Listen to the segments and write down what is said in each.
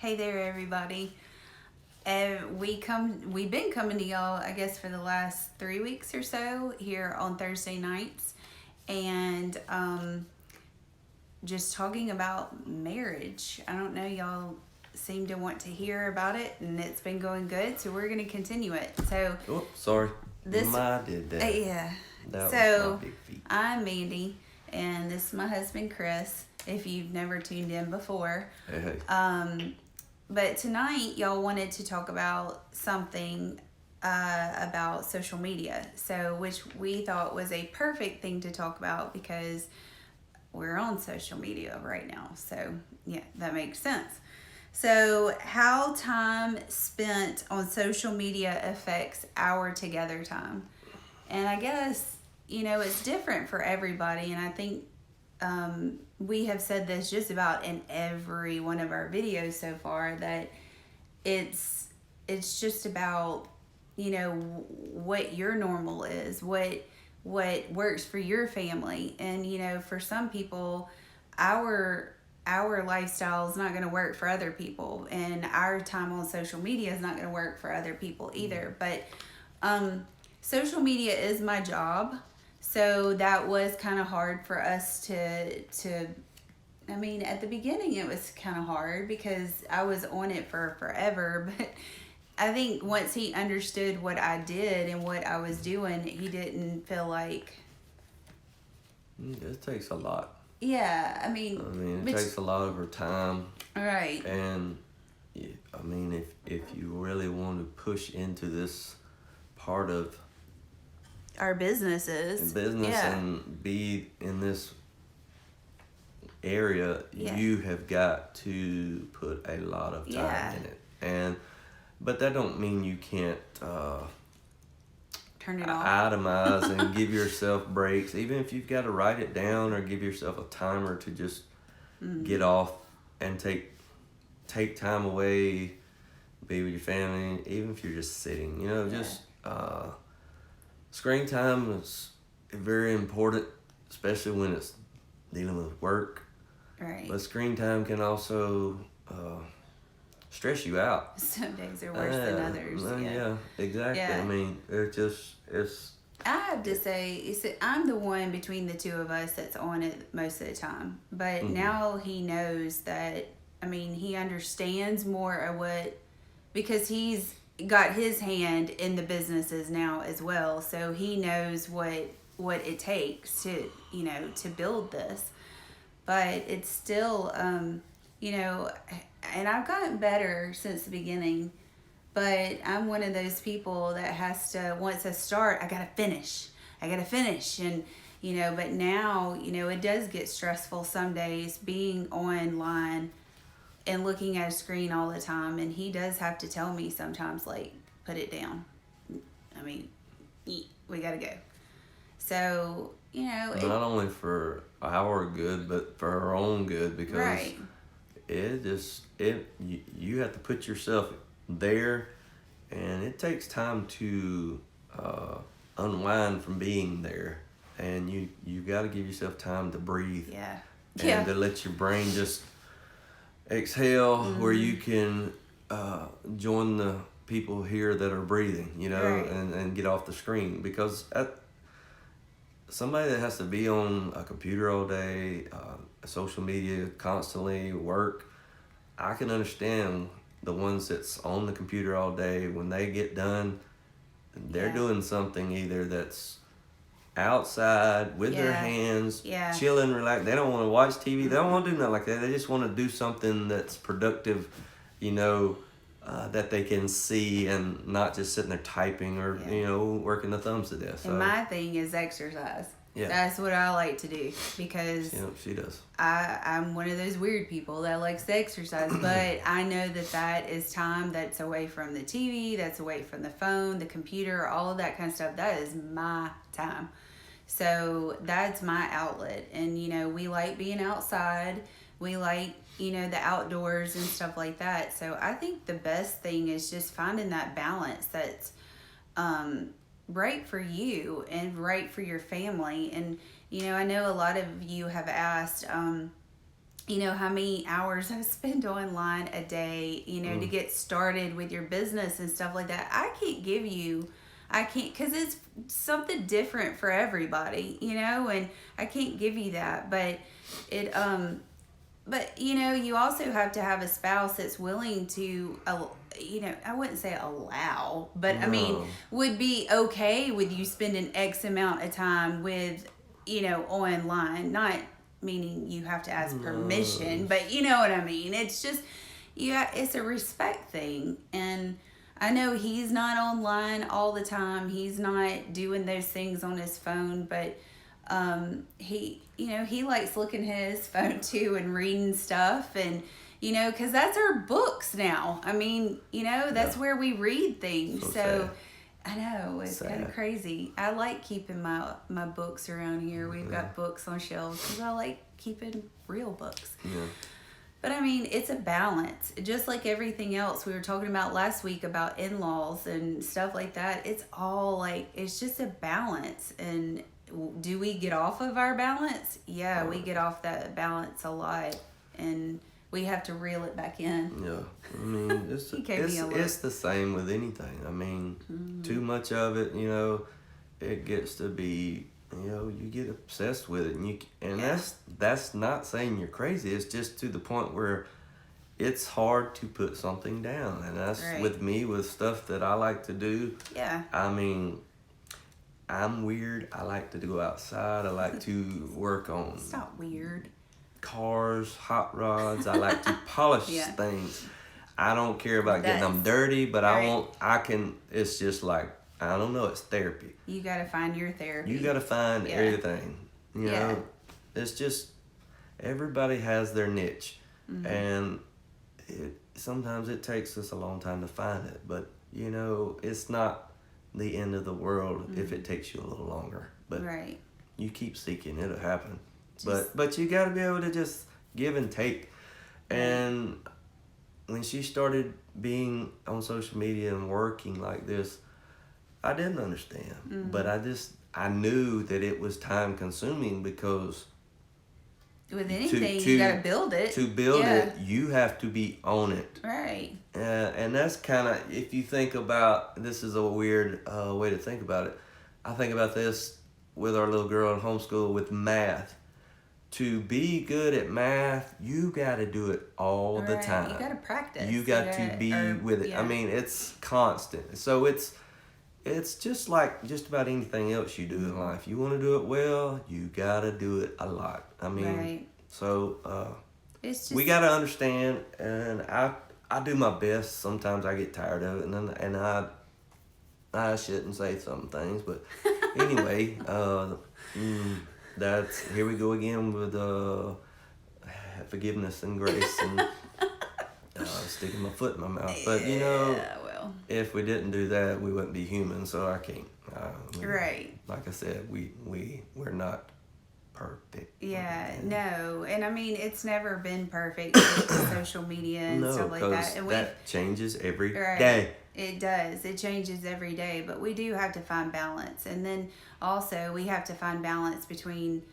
Hey there, everybody. We've been coming to y'all, I guess, for the last 3 weeks or so here on Thursday nights, and just talking about marriage. I don't know, y'all seem to want to hear about it, and it's been going good, so we're gonna continue it. So Oh, sorry. this, I did that. yeah. That was So my big feat. I'm Mandy, and this is my husband Chris. If you've never tuned in before. Hey. But tonight, y'all wanted to talk about something about social media. So, which we thought was a perfect thing to talk about because we're on social media right now. So, yeah, that makes sense. So, how time spent on social media affects our together time. And I guess, it's different for everybody. And I think we have said this just about in every one of our videos so far, that it's just about what your normal is, what works for your family. And for some people, our lifestyle is not going to work for other people, and our time on social media is not going to work for other people either. But social media is my job. So that was kind of hard for us to I mean, at the beginning it was kind of hard because I was on it for forever, but I think once he understood what I did and what I was doing, he didn't feel like... It takes a lot. Yeah, it takes a lot of her time. Right. And, if you really want to push into this part of our businesses. Yeah. And be in this area, you have got to put a lot of time in it. But that don't mean you can't turn it off, itemize and give yourself breaks, even if you've got to write it down or give yourself a timer to just get off and take time away, be with your family, even if you're just sitting, just screen time is very important, especially when it's dealing with work. Right. But screen time can also stress you out. Some days are worse than others. Yeah, exactly. Yeah. I have to say, I'm the one between the two of us that's on it most of the time. But now he knows that, he understands more of because he's got his hand in the businesses now as well. So he knows what it takes to, to build this. But it's still, and I've gotten better since the beginning, but I'm one of those people that has to, once I start, I gotta finish. And, but now, it does get stressful some days being online and looking at a screen all the time. And he does have to tell me sometimes, like, put it down. We gotta go. So, not only for our good, but for our own good, because you have to put yourself there, and it takes time to unwind from being there, and you got to give yourself time to breathe, and to let your brain just exhale, where you can join the people here that are breathing, and get off the screen. Because somebody that has to be on a computer all day, social media constantly, work, I can understand the ones that's on the computer all day. When they get done, they're doing something either that's outside with their hands, chilling, relax. They don't want to watch TV. They don't want to do nothing like that. They just want to do something that's productive, that they can see, and not just sitting there typing or, working the thumbs to death. So. And my thing is exercise. Yeah. That's what I like to do, because she does. I'm one of those weird people that likes to exercise, but I know that is time that's away from the TV, that's away from the phone, the computer, all of that kind of stuff. That is my time. So that's my outlet. And, we like being outside. We like, the outdoors and stuff like that. So I think the best thing is just finding that balance that's right for you and right for your family. And, I know a lot of you have asked, you know, how many hours I spend online a day, you know, to get started with your business and stuff like that. I can't, because it's something different for everybody, you know, and I can't give you that. But it, but, you know, you also have to have a spouse that's willing to, you know, I wouldn't say allow, but I mean, No. would be okay with you spending X amount of time with, you know, online. Not meaning you have to ask permission, but you know what I mean. It's just, yeah, it's a respect thing. And I know he's not online all the time. He's not doing those things on his phone, but he, you know, he likes looking at his phone too and reading stuff, and you know, because that's our books now. I mean, you know, that's Yeah. where we read things. So So sad. I know it's kind of Sad. crazy. I like keeping my books around here. We've got books on shelves because I like keeping real books. Yeah. But I mean, it's a balance. Just like everything else we were talking about last week about in-laws and stuff like that. It's all like, it's just a balance. And do we get off of our balance? Yeah, we get off that balance a lot. And we have to reel it back in. Yeah, I mean, He gave me a look. it's the same with anything. I mean, too much of it, you know, it gets to be, you know, you get obsessed with it, and Yeah. that's not saying you're crazy. It's just to the point where it's hard to put something down, and that's Right. with me with stuff that I like to do. Yeah. I mean, I'm weird. I like to go outside. I like to work on It's not weird. cars, hot rods. I like to polish Yeah. things. I don't care about getting them That's- dirty, but right. I can, it's just like, I don't know, it's therapy. You got to find your therapy. You got to find Yeah. everything. You Yeah. know, it's just, everybody has their niche. Mm-hmm. And sometimes it takes us a long time to find it. But, you know, it's not the end of the world if it takes you a little longer. But Right. you keep seeking, it'll happen. Just- But you got to be able to just give and take. And when she started being on social media and working like this, I didn't understand. But I knew that it was time consuming because With anything, to- you got to build it. to build Yeah. it, you have to be on it. Right. And that's kind of, if you think about, this is a weird way to think about it. I think about this with our little girl in homeschool with math. To be good at math, you got to do it all the Right. time. You got to practice. You got to be with it. yeah. I mean, it's constant. So it's just like just about anything else you do in life. You want to do it well, you got to do it a lot. I mean, Right. so It's just, we got to understand, and I do my best. Sometimes I get tired of it, and I shouldn't say some things, but anyway, that's, here we go again with forgiveness and grace and sticking my foot in my mouth. But you know, Yeah, well. if we didn't do that, we wouldn't be human. So I can't. Right. Like I said, we're not perfect. Yeah, no. And I mean, it's never been perfect with social media and No, stuff like because that. And that changes every Right. day. It does. It changes every day, but we do have to find balance. And then also we have to find balance between,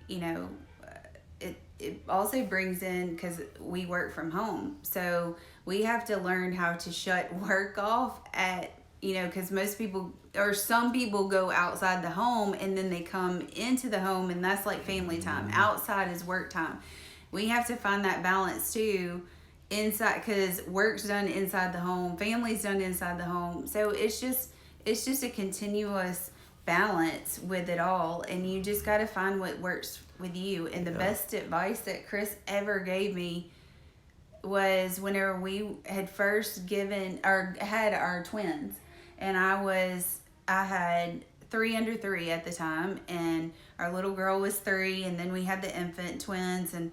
you know, it also brings in, because we work from home. So we have to learn how to shut work off at, you know, because most people, or some people go outside the home and then they come into the home, and that's like family time. Outside is work time. We have to find that balance too. Inside, because work's done inside the home, family's done inside the home, so it's just a continuous balance with it all, and you just got to find what works with you. And the best advice that Chris ever gave me was whenever we had first given or had our twins, and I had 3 under 3 at the time, and our little girl was 3, and then we had the infant twins, and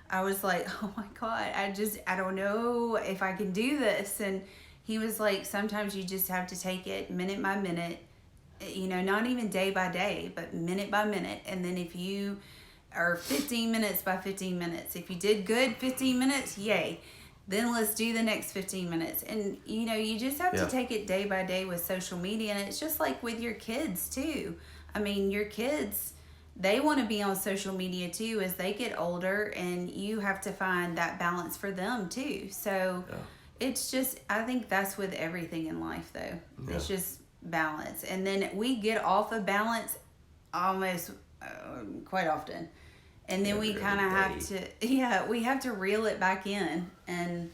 I was like, oh my God, I don't know if I can do this. And he was like, sometimes you just have to take it minute by minute, you know, not even day by day, but minute by minute. And then if you are 15 minutes by 15 minutes, if you did good 15 minutes, yay. Then let's do the next 15 minutes. And, you know, you just have to take it day by day with social media. And it's just like with your kids too. I mean, your kids, they want to be on social media too as they get older, and you have to find that balance for them too. So Yeah. it's just, I think that's with everything in life though. Yeah. It's just balance. And then we get off of balance almost quite often. And then we Every kind of have day. to, we have to reel it back in. And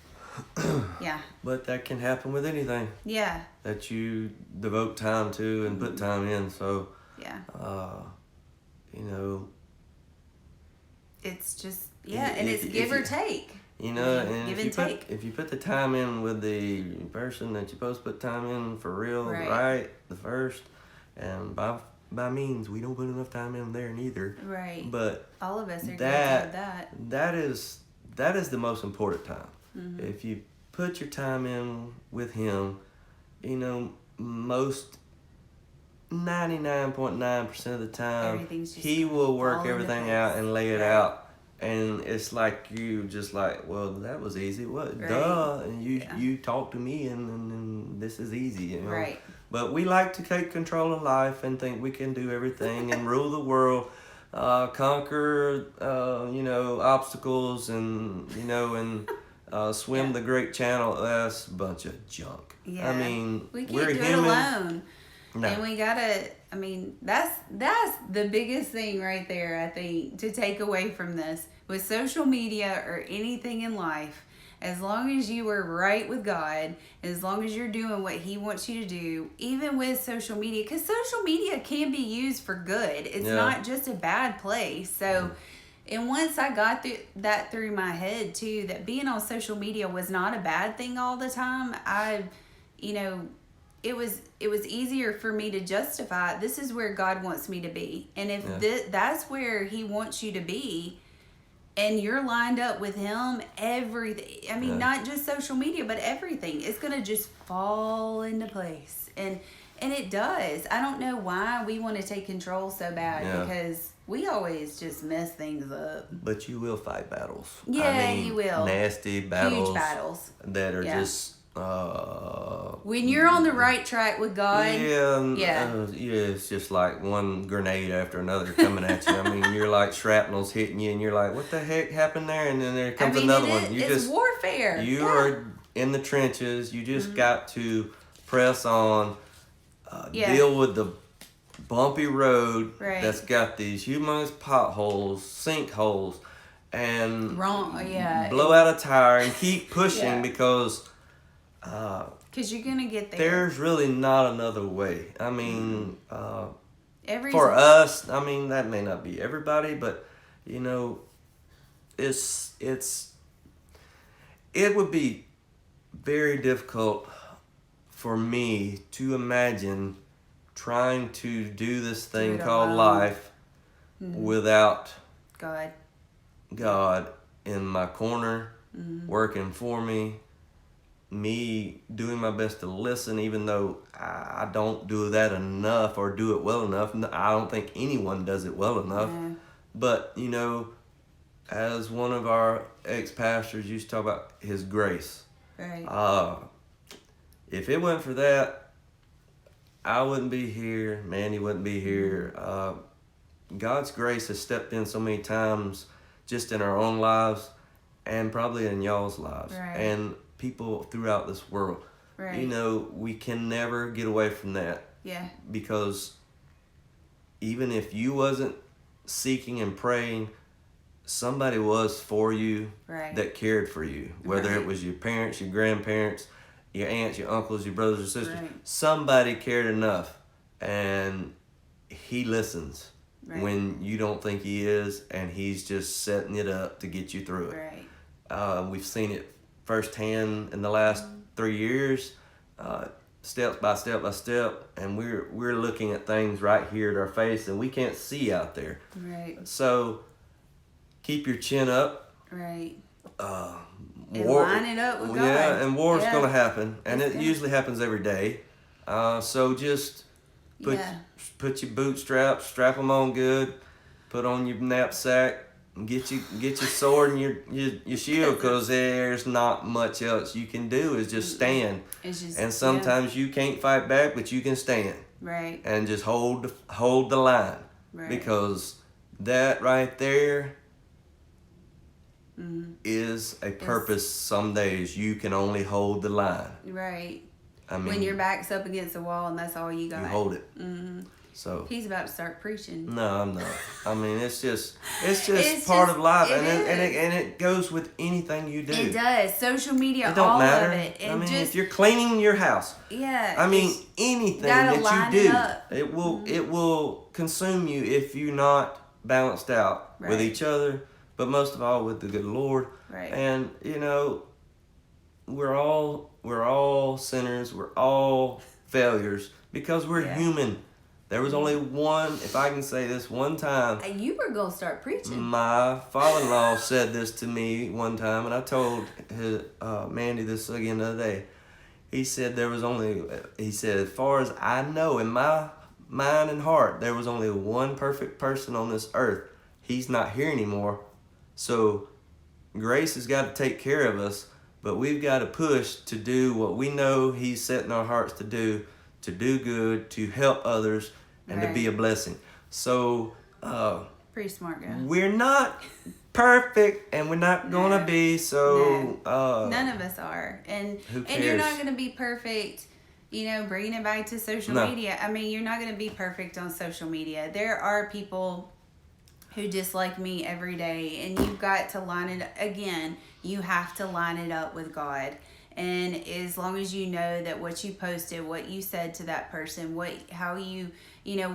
yeah, But that can happen with anything yeah, that you devote time to and put time in. So, yeah. you know, It's just, and If- it's if give or you- take. you know, Give and and if you take. if you put the time in with the person that you're supposed to put time in for real, Right. right, the first, and by means, we don't put enough time in there neither. Right. But All of us are guilty that of that. that is the most important time. Mm-hmm. If you put your time in with him, you know, most 99.9% of the time, Everything's just he will fall work into everything place. out and lay it Right. out. And it's like you just like, well, that was easy. What? Right. Duh. And Yeah. you talk to me and this is easy, you know. Right. But we like to take control of life and think we can do everything and rule the world, conquer, you know, obstacles and, you know, and swim Yeah. the great channel. That's a bunch of junk. Yeah. I mean, We can't we're do human. it alone. No. And we gotta, I mean, that's the biggest thing right there, I think, to take away from this. With social media or anything in life, as long as you are right with God, as long as you're doing what He wants you to do, even with social media, because social media can be used for good. It's Yeah. not just a bad place. So, and once I got through my head too, that being on social media was not a bad thing all the time, you know, it was easier for me to justify, this is where God wants me to be. And if Yeah. that's where He wants you to be, and you're lined up with Him, everything, I mean, Yeah. not just social media, but everything, it's going to just fall into place. And it does. I don't know why we want to take control so bad, Yeah. because we always just mess things up. But you will fight battles. Yeah, I mean, you will. Nasty battles. Huge battles. That are Yeah. just. When you're on the right track with God, Yeah, it's just like one grenade after another coming at you. I mean, you're like shrapnel's hitting you, and you're like, "What the heck happened there?" And then there comes another one. You it's just warfare. you Yeah. are in the trenches. You just got to press on. Yeah. Deal with the bumpy road Right. that's got these humongous potholes, sinkholes, and blow out a tire and keep pushing Yeah. because. Because you're going to get there. There's really not another way. I mean, Every for us, I mean, that may not be everybody, but, you know, it would be very difficult for me to imagine trying to do this thing it called alone. life without God. God in my corner, working for me doing my best to listen, even though I don't do that enough or do it well enough. I don't think anyone does it well enough. Yeah. But, you know, as one of our ex-pastors used to talk about, His grace. Right. If it wasn't for that, I wouldn't be here. Manny wouldn't be here. God's grace has stepped in so many times just in our own lives and probably in y'all's lives. Right. And people throughout this world. Right. You know, we can never get away from that Yeah. because even if you wasn't seeking and praying, somebody was for you Right. that cared for you. Whether Right. it was your parents, your grandparents, your aunts, your uncles, your brothers or sisters, Right. somebody cared enough, and He listens Right. when you don't think He is, and He's just setting it up to get you through it. Right. We've seen it firsthand in the last 3 years, step by step by step, and we're looking at things right here at our face, and we can't see out there. Right. So keep your chin up. Right. And line it up with God. Yeah, and war's Yeah. gonna happen, and It's it gonna- usually happens every day. So just put your bootstraps, strap them on good, put on your knapsack, and get your sword and your shield, because there's not much else you can do. Is just stand. It's just, And sometimes you can't fight back, but you can stand Right. and just hold the line, Right. because that right there Mm-hmm. is a purpose. Some days you can only hold the line. Right. I mean, When your back's up against the wall and that's all you got. you hold it. Mm-hmm. So He's about to start preaching. no, I'm not. I mean, it's just It's part just- of life, it and is. it goes with anything you do. It does. Social media, It don't all matter. of it. And I mean, just, if you're cleaning your house, yeah. I mean, it's- anything gotta that line you it do, up. it will consume you if you're not balanced out with Right. each other, but most of all with the good Lord. Right. And you know, we're all sinners. We're all failures because we're Yeah. human. There was only one, if I can say this one time. You were going to start preaching. My father-in-law said this to me one time, and I told Mandy this again the other day. He said as far as I know, in my mind and heart, there was only one perfect person on this earth. He's not here anymore. So grace has got to take care of us, but we've got to push to do what we know he's set in our hearts to do good, to help others, and to be a blessing. So Pretty smart guy. we're not perfect, and we're not gonna be. So None of us are. And who and you're not cares? going to be perfect, bringing it back to social No. media. I mean, you're not going to be perfect on social media. There are people who dislike me every day, and you've got to you have to line it up with God. And as long as you know that what you posted, what you said to that person,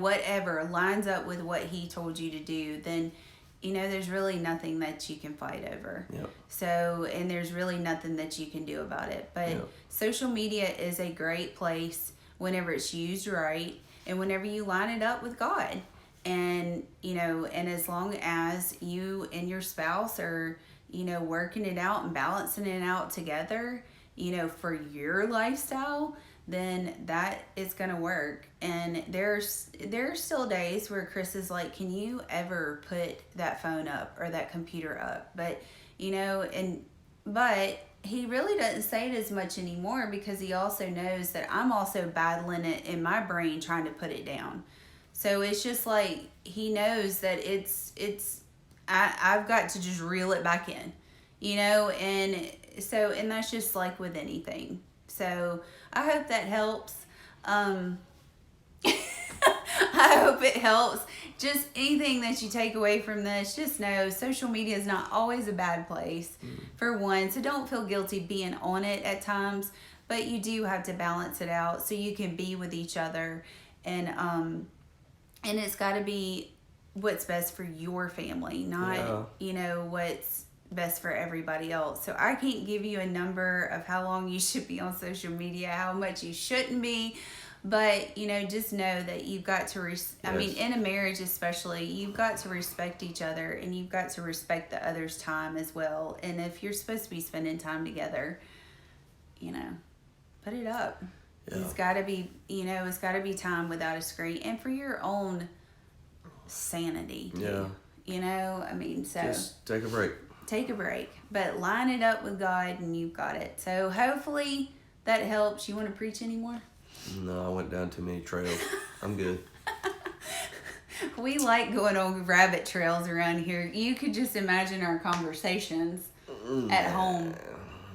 whatever lines up with what he told you to do, then there's really nothing that you can fight over. Yep. So, and there's really nothing that you can do about it. But Yep. social media is a great place whenever it's used right and whenever you line it up with God. And, and as long as you and your spouse are, working it out and balancing it out together, for your lifestyle, then that is going to work. And there are still days where Chris is like, can you ever put that phone up or that computer up? But, but he really doesn't say it as much anymore because he also knows that I'm also battling it in my brain trying to put it down. So it's just like he knows that I've got to just reel it back in, and that's just like with anything. So I hope that helps. I hope it helps. Just anything that you take away from this, just know social media is not always a bad place, for one. So don't feel guilty being on it at times, but you do have to balance it out so you can be with each other, and it's got to be what's best for your family, not what's best for everybody else. So I can't give you a number of how long you should be on social media, how much you shouldn't be, but just know that you've got to I mean, in a marriage especially, you've got to respect each other, and you've got to respect the other's time as well. And if you're supposed to be spending time together, put it up. Yeah. It's got to be it's got to be time without a screen, and for your own sanity too. I mean, so Just take a break. Take a break, but line it up with God and you've got it. So hopefully that helps. You want to preach anymore? No, I went down too many trails. I'm good. We like going on rabbit trails around here. You could just imagine our conversations at home.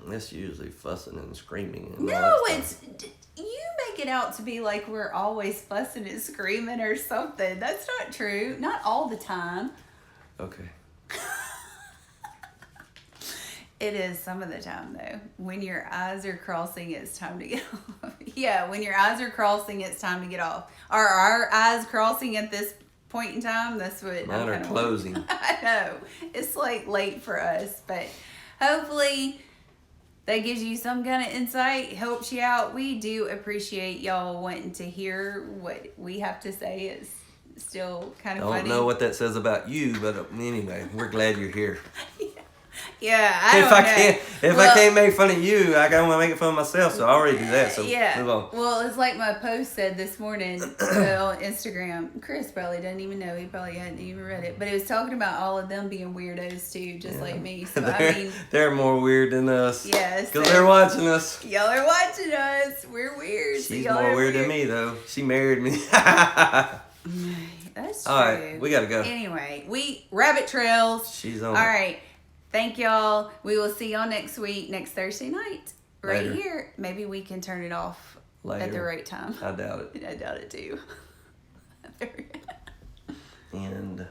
It's usually fussing and screaming. And all No, that stuff. you make it out to be like we're always fussing and screaming or something. That's not true. Not all the time. Okay. It is some of the time, though. When your eyes are crossing, it's time to get off. Yeah, when your eyes are crossing, it's time to get off. Are our eyes crossing at this point in time? That's what Mine I'm are kinda closing. I know. It's like late for us, but hopefully that gives you some kind of insight, helps you out. We do appreciate y'all wanting to hear what we have to say. It's still kind I of don't funny. know what that says about you, but anyway, we're glad you're here. Yeah, I don't know. If I can't make fun of you, I can only make fun of myself. So I already do that. So yeah. move on. Well, it's like my post said this morning on Instagram. Chris probably doesn't even know. He probably hadn't even read it, but it was talking about all of them being weirdos too, just like me. So they're more weird than us. Yes, because they're watching us. Y'all are watching us. We're weird. She's so y'all more are weird than me though. She married me. That's true. All right, we gotta go. Anyway, rabbit trails. She's on. All right. Thank y'all. We will see y'all next week, next Thursday night, right Later. here. Maybe we can turn it off at the Later. right time. I doubt it. I doubt it too. And.